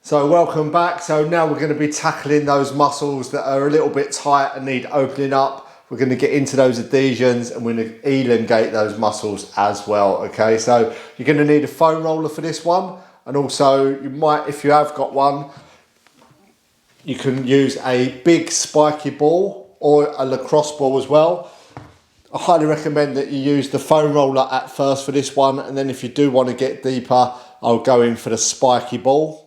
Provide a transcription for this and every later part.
So welcome back. So now we're going to be tackling those muscles that are a little bit tight and need opening up. We're going to get into those adhesions and we're going to elongate those muscles as well. Okay, so you're going to need a foam roller for this one, and also you might, if you have got one, you can use a big spiky ball or a lacrosse ball as well. I highly recommend that you use the foam roller at first for this one, and then if you do want to get deeper, I'll go in for the spiky ball,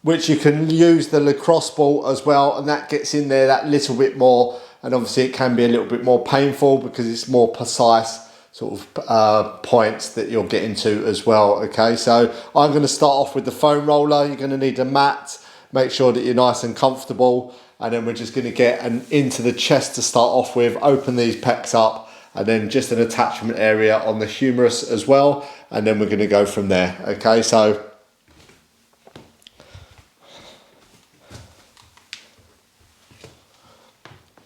which you can use the lacrosse ball as well, and that gets in there that little bit more, and obviously it can be a little bit more painful because it's more precise sort of points that you'll get into as well. Okay, so I'm going to start off with the foam roller. You're going to need a mat, make sure that you're nice and comfortable, and then we're just going to get into the chest to start off with, open these pecs up, and then just an attachment area on the humerus as well, and then we're going to go from there. Okay, so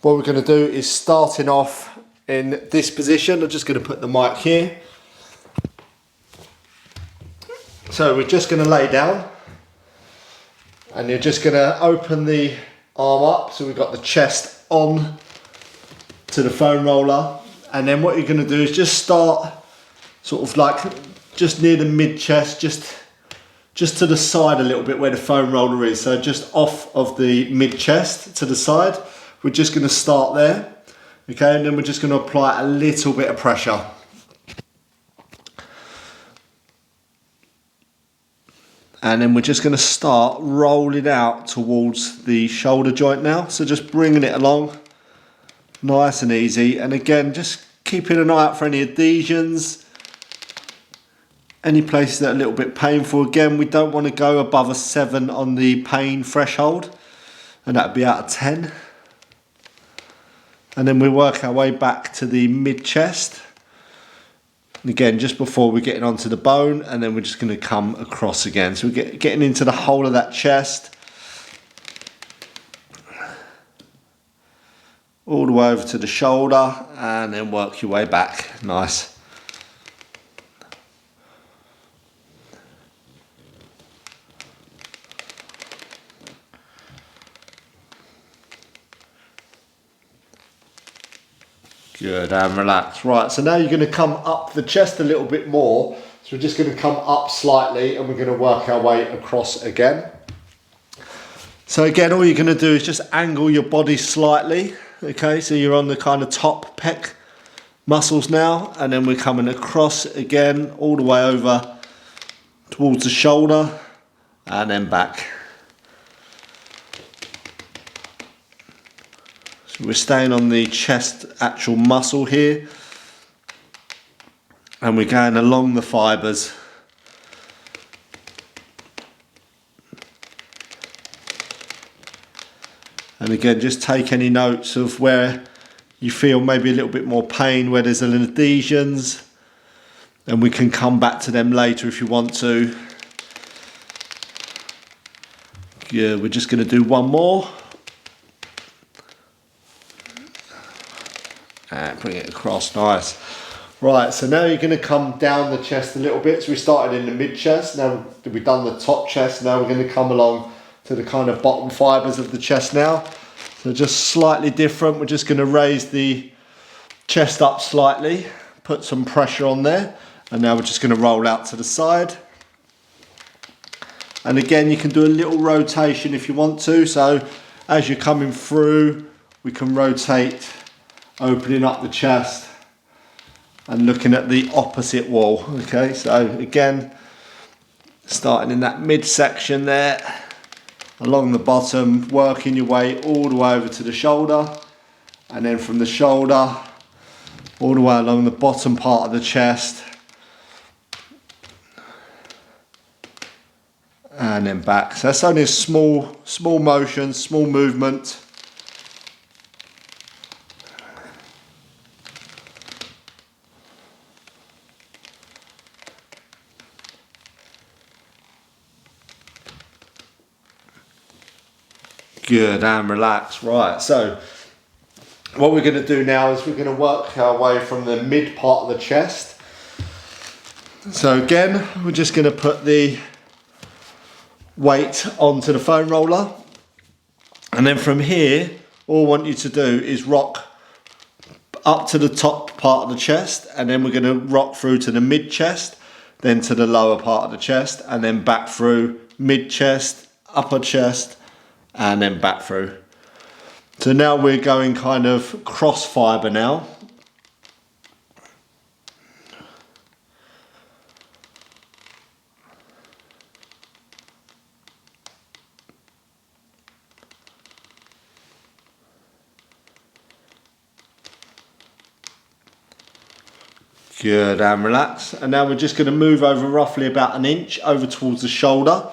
what we're going to do is starting off in this position. I'm just going to put the mic here. So we're just going to lay down, and you're just going to open the arm up. So we've got the chest on to the foam roller, and then what you're going to do is just start sort of like just near the mid chest, just to the side a little bit where the foam roller is. So just off of the mid chest to the side. We're just going to start there, okay, and then we're just going to apply a little bit of pressure. And then we're just going to start rolling out towards the shoulder joint now. So just bringing it along, nice and easy. And again, just keeping an eye out for any adhesions, any places that are a little bit painful. Again, we don't want to go above a 7 on the pain threshold, and that would be out of 10. And then we work our way back to the mid chest. And again, just before we're getting onto the bone, and then we're just going to come across again. So we're getting into the whole of that chest. All the way over to the shoulder, and then work your way back. Nice. Good, and relax. Right, so now you're going to come up the chest a little bit more. So we're just going to come up slightly, and we're going to work our way across again. So again, all you're going to do is just angle your body slightly. Okay, so you're on the kind of top pec muscles now, and then we're coming across again, all the way over towards the shoulder, and then back. So we're staying on the chest actual muscle here, and we're going along the fibres. And again, just take any notes of where you feel maybe a little bit more pain, where there's an adhesions, and we can come back to them later if you want to. Yeah, we're just going to do one more. And bring it across, nice. Right, so now you're going to come down the chest a little bit. So we started in the mid chest, now we've done the top chest, now we're going to come along to the kind of bottom fibres of the chest now. So just slightly different, we're just going to raise the chest up slightly, put some pressure on there, and now we're just going to roll out to the side. And again, you can do a little rotation if you want to, so as you're coming through, we can rotate, opening up the chest and looking at the opposite wall. Okay, so again, starting in that midsection there, along the bottom, working your way all the way over to the shoulder, and then from the shoulder all the way along the bottom part of the chest, and then back. So that's only a small motion, small movement. Good, and relax. Right, so what we're going to do now is we're going to work our way from the mid part of the chest. So again, we're just going to put the weight onto the foam roller. And then from here, all I want you to do is rock up to the top part of the chest, and then we're going to rock through to the mid chest, then to the lower part of the chest, and then back through mid chest, upper chest, and then back through. So now we're going kind of cross fibre now. Good, and relax. And now we're just going to move over roughly about an inch over towards the shoulder.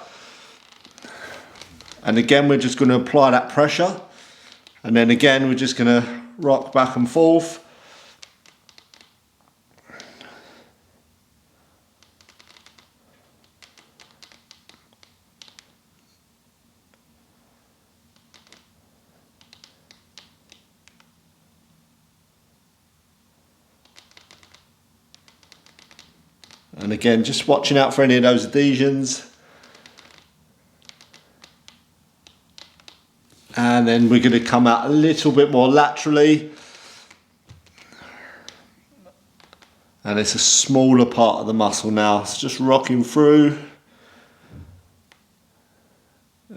And again, we're just going to apply that pressure. And then again, we're just going to rock back and forth. And again, just watching out for any of those adhesions. And then we're going to come out a little bit more laterally. And it's a smaller part of the muscle now. It's just rocking through.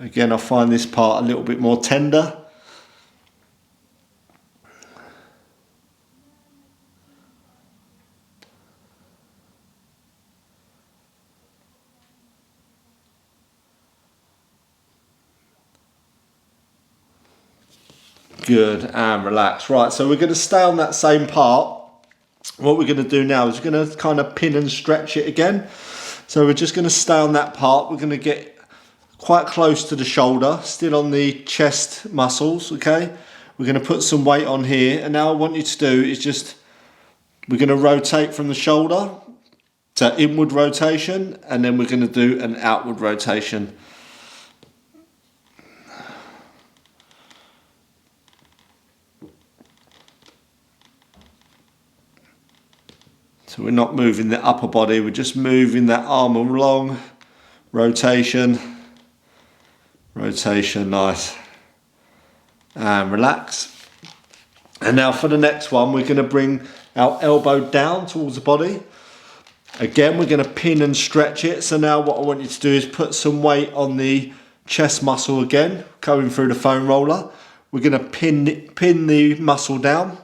Again, I find this part a little bit more tender. Good, and relax. Right, so we're going to stay on that same part. What we're going to do now is we're going to kind of pin and stretch it again. So we're just going to stay on that part. We're going to get quite close to the shoulder, still on the chest muscles, okay? We're going to put some weight on here, and now I want you to do is just, we're going to rotate from the shoulder to inward rotation, and then we're going to do an outward rotation. So we're not moving the upper body, we're just moving that arm along. Rotation, rotation, nice. And relax. And now for the next one, we're going to bring our elbow down towards the body. Again, we're going to pin and stretch it. So now what I want you to do is put some weight on the chest muscle again, going through the foam roller. We're going to pin the muscle down.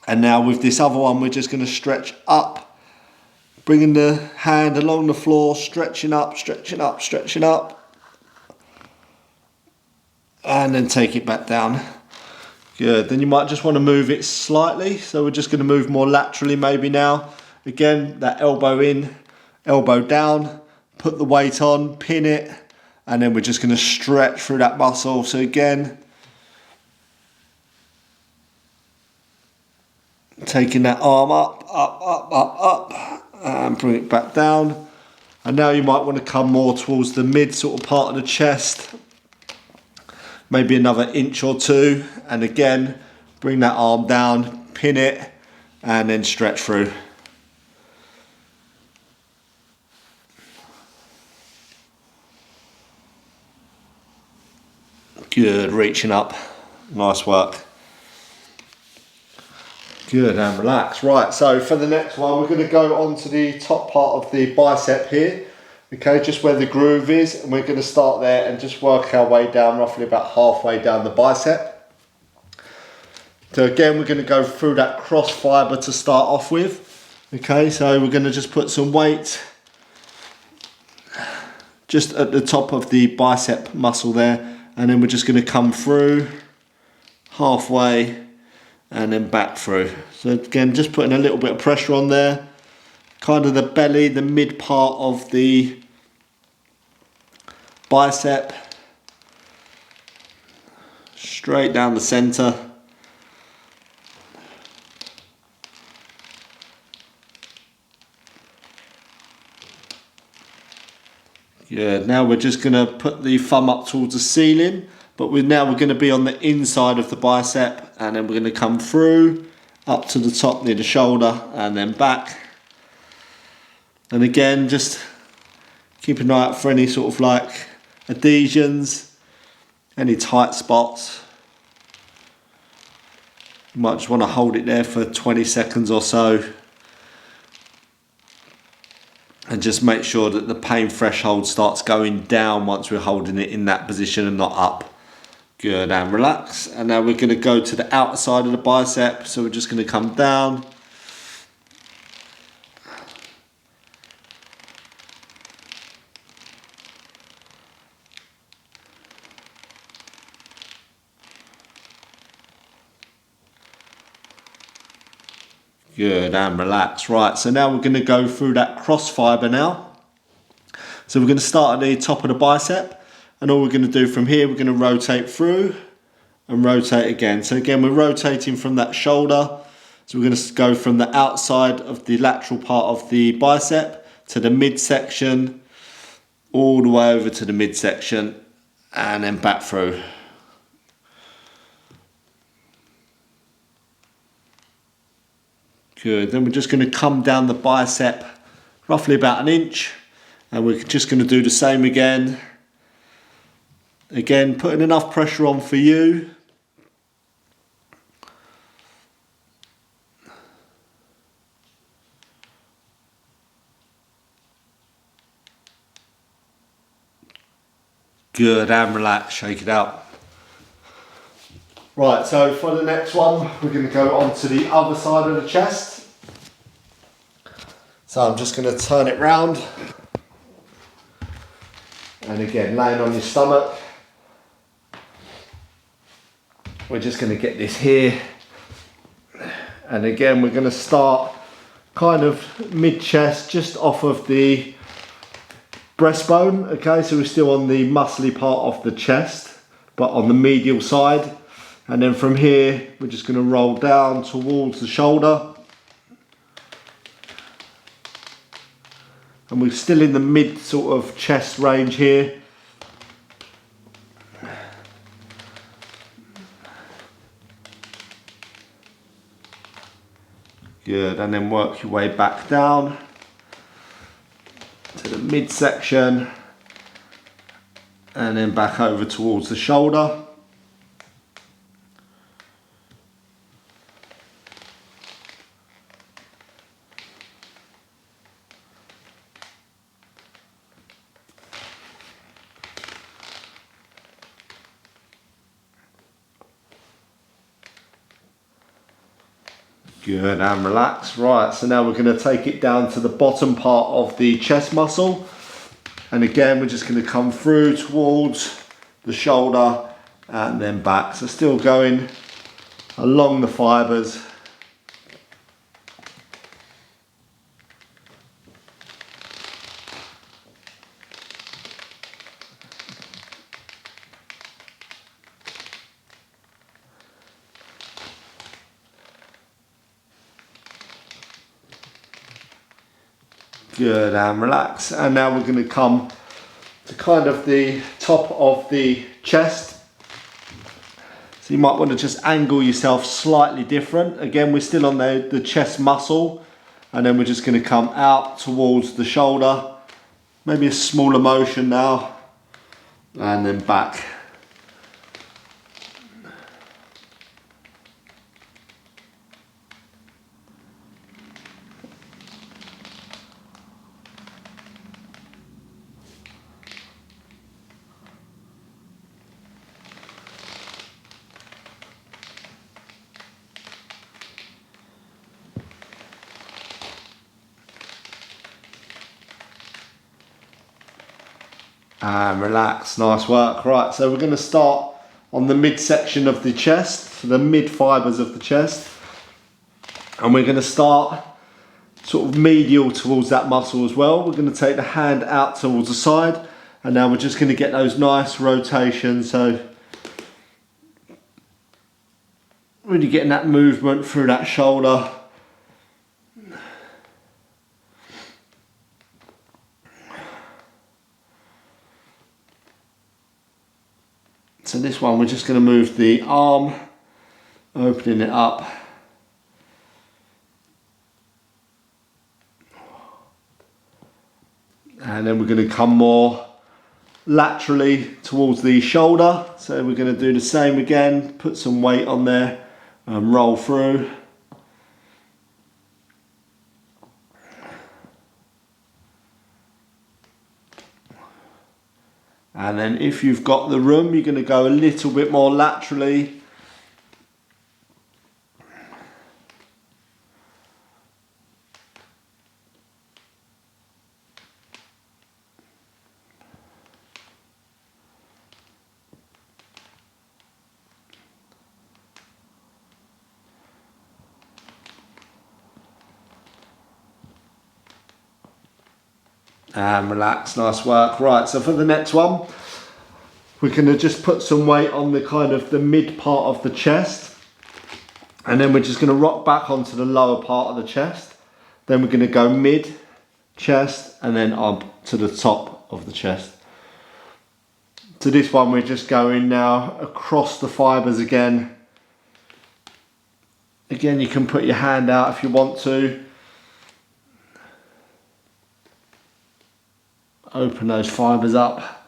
And now with this other one, we're just going to stretch up, bringing the hand along the floor, stretching up, stretching up, stretching up. And then take it back down. Good, then you might just want to move it slightly. So we're just going to move more laterally maybe now. Again, that elbow in, elbow down, put the weight on, pin it, and then we're just going to stretch through that muscle. So again, taking that arm up, and bring it back down. And now you might want to come more towards the mid sort of part of the chest, maybe another inch or two, and again, bring that arm down, pin it, and then stretch through. Good, reaching up, nice work. Good, and relax. Right, so for the next one, we're going to go onto the top part of the bicep here. Okay, just where the groove is, and we're going to start there and just work our way down, roughly about halfway down the bicep. So again, we're going to go through that cross fibre to start off with. Okay, so we're going to just put some weight just at the top of the bicep muscle there, and then we're just going to come through halfway and then back through. So again, just putting a little bit of pressure on there, kind of the belly, the mid part of the bicep, straight down the center. Yeah, now we're just going to put the thumb up towards the ceiling, but we're going to be on the inside of the bicep, and then we're going to come through up to the top near the shoulder and then back. And again, just keep an eye out for any sort of like adhesions, any tight spots. You might just want to hold it there for 20 seconds or so and just make sure that the pain threshold starts going down once we're holding it in that position and not up. Good, and relax. And now we're going to go to the outer side of the bicep, so we're just going to come down. Good, and relax. Right, so now we're going to go through that cross fibre now. So we're going to start at the top of the bicep, and all we're going to do from here, we're going to rotate through and rotate again. So again, we're rotating from that shoulder. So we're going to go from the outside of the lateral part of the bicep to the midsection, all the way over to the midsection, and then back through. Good, then we're just going to come down the bicep roughly about an inch, and we're just going to do the same again. Again, putting enough pressure on for you. Good, and relax, shake it out. Right, so for the next one, we're going to go on to the other side of the chest. So I'm just going to turn it round. And again, laying on your stomach. We're just going to get this here. And again, we're going to start kind of mid-chest, just off of the breastbone. Okay, so we're still on the muscly part of the chest, but on the medial side. And then from here, we're just going to roll down towards the shoulder. And we're still in the mid sort of chest range here. Good, and then work your way back down to the midsection. And then back over towards the shoulder. Good, and relax. Right, so now we're going to take it down to the bottom part of the chest muscle. And again, we're just going to come through towards the shoulder and then back. So still going along the fibres. Good, and relax. And now we're going to come to kind of the top of the chest. So you might want to just angle yourself slightly different. Again, we're still on the chest muscle, and then we're just going to come out towards the shoulder. Maybe a smaller motion now, and then back. And relax, nice work. Right, so we're going to start on the midsection of the chest, the mid fibres of the chest. And we're going to start sort of medial towards that muscle as well. We're going to take the hand out towards the side, and now we're just going to get those nice rotations. So really getting that movement through that shoulder. So this one, we're just going to move the arm, opening it up. And then we're going to come more laterally towards the shoulder. So we're going to do the same again, put some weight on there and roll through. And then if you've got the room, you're going to go a little bit more laterally. And relax, nice work. Right, so for the next one, we're going to just put some weight on the kind of the mid part of the chest. And then we're just going to rock back onto the lower part of the chest. Then we're going to go mid, chest, and then up to the top of the chest. To this one, we're just going now across the fibres again. Again, you can put your hand out if you want to. Open those fibres up.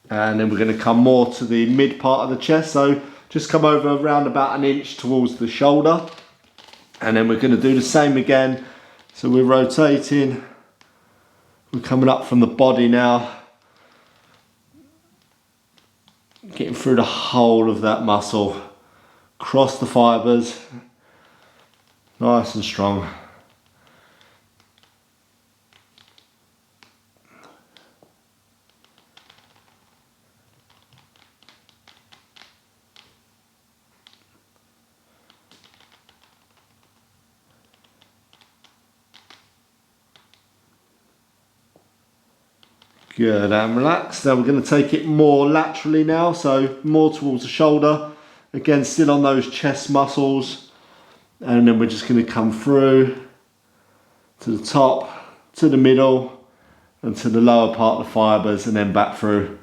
And then we're going to come more to the mid part of the chest. So just come over around about an inch towards the shoulder. And then we're going to do the same again. So we're rotating. We're coming up from the body now. Getting through the whole of that muscle, across the fibres, nice and strong. Good, and relax. Now we're going to take it more laterally now, so more towards the shoulder. Again, still on those chest muscles. And then we're just going to come through to the top, to the middle, and to the lower part of the fibres, and then back through.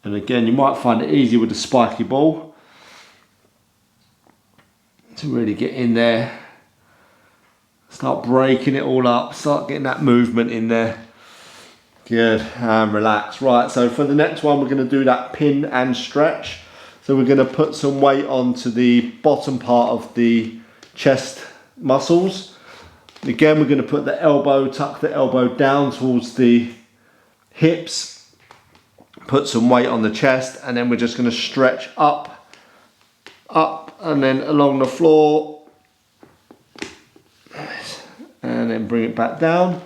And again, you might find it easier with the spiky ball to really get in there. Start breaking it all up, start getting that movement in there. Good, and relax. Right, so for the next one, we're going to do that pin and stretch. So we're going to put some weight onto the bottom part of the chest muscles. Again, we're going to put the elbow, tuck the elbow down towards the hips. Put some weight on the chest, and then we're just going to stretch up, and then along the floor, and then bring it back down,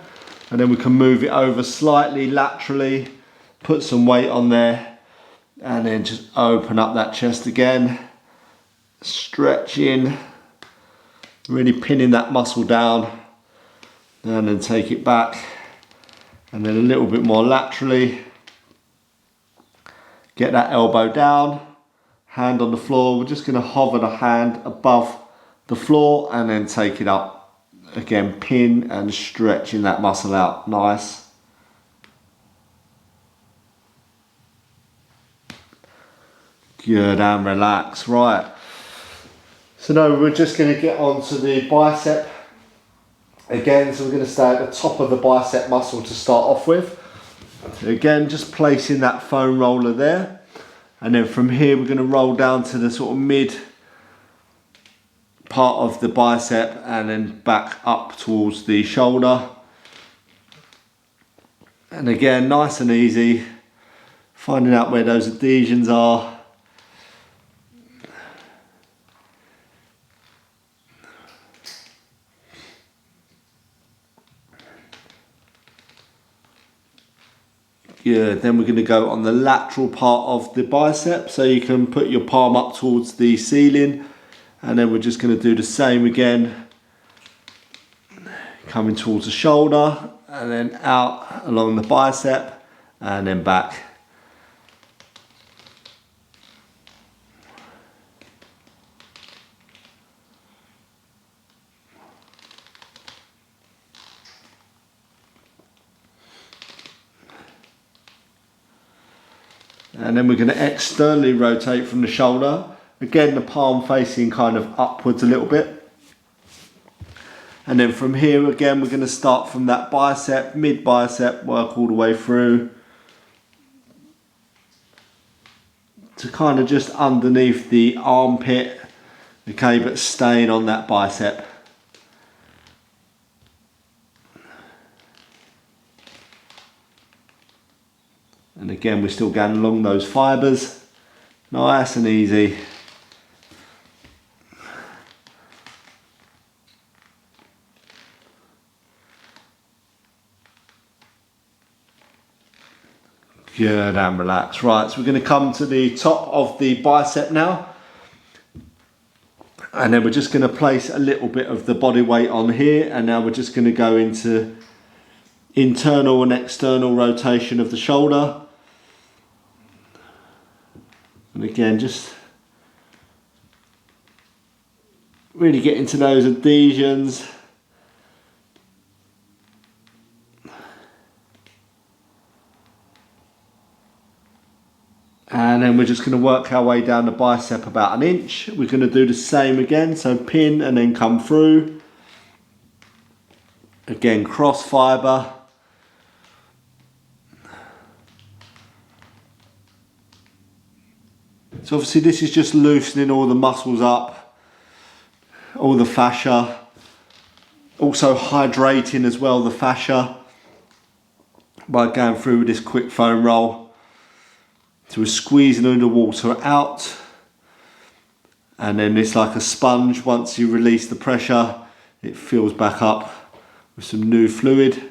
and then we can move it over slightly laterally, put some weight on there, and then just open up that chest again, stretching, really pinning that muscle down, and then take it back, and then a little bit more laterally. Get that elbow down, hand on the floor. We're just going to hover the hand above the floor and then take it up. Again, pin and stretching that muscle out. Nice. Good, and relax. Right. So now we're just going to get onto the bicep again. So we're going to stay at the top of the bicep muscle to start off with. Again, just placing that foam roller there, and then from here we're going to roll down to the sort of mid part of the bicep and then back up towards the shoulder. And again, nice and easy, finding out where those adhesions are. Good, then we're going to go on the lateral part of the bicep, so you can put your palm up towards the ceiling, and then we're just going to do the same again, coming towards the shoulder and then out along the bicep and then back. And then we're going to externally rotate from the shoulder. Again, the palm facing kind of upwards a little bit. And then from here again, we're going to start from that bicep, mid bicep, work all the way through to kind of just underneath the armpit, okay, but staying on that bicep. And again, we're still going along those fibres, nice and easy. Good, and relax. Right, so we're going to come to the top of the bicep now. And then we're just going to place a little bit of the body weight on here. And now we're just going to go into internal and external rotation of the shoulder. And again, just really get into those adhesions. And then we're just going to work our way down the bicep about an inch. We're going to do the same again, so pin and then come through. Again, cross fibre. So obviously this is just loosening all the muscles up, all the fascia. Also hydrating as well the fascia by going through with this quick foam roll. So we're squeezing all the water out, and then it's like a sponge. Once you release the pressure, it fills back up with some new fluid.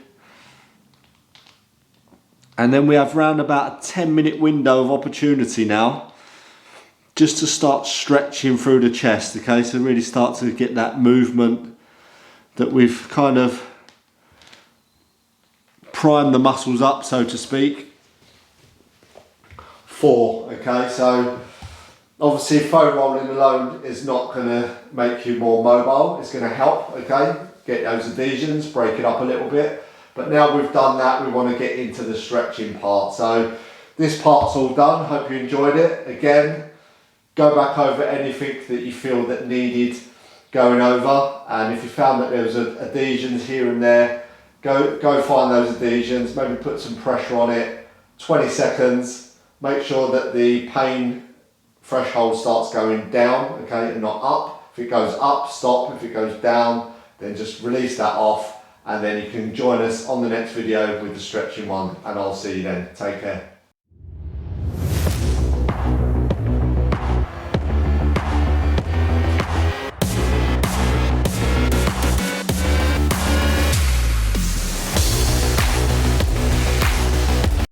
And then we have round about a 10-minute window of opportunity now, just to start stretching through the chest, okay? So really start to get that movement that we've kind of primed the muscles up, so to speak. 4, okay, so obviously foam rolling alone is not going to make you more mobile. It's going to help, okay, get those adhesions, break it up a little bit. But now we've done that, we want to get into the stretching part. So this part's all done. Hope you enjoyed it. Again, go back over anything that you feel that needed going over, and if you found that there was adhesions here and there, go find those adhesions, maybe put some pressure on it, 20 seconds. Make sure that the pain threshold starts going down, okay, and not up. If it goes up, stop. If it goes down, then just release that off, and then you can join us on the next video with the stretching one, and I'll see you then. Take care.